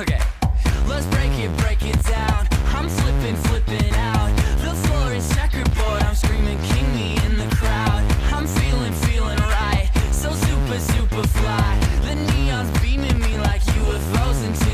Okay, let's break it down. I'm flipping out. The floor is checkerboard. I'm screaming, king me in the crowd. I'm feeling right. So super fly. The neon's beaming me like UFOs into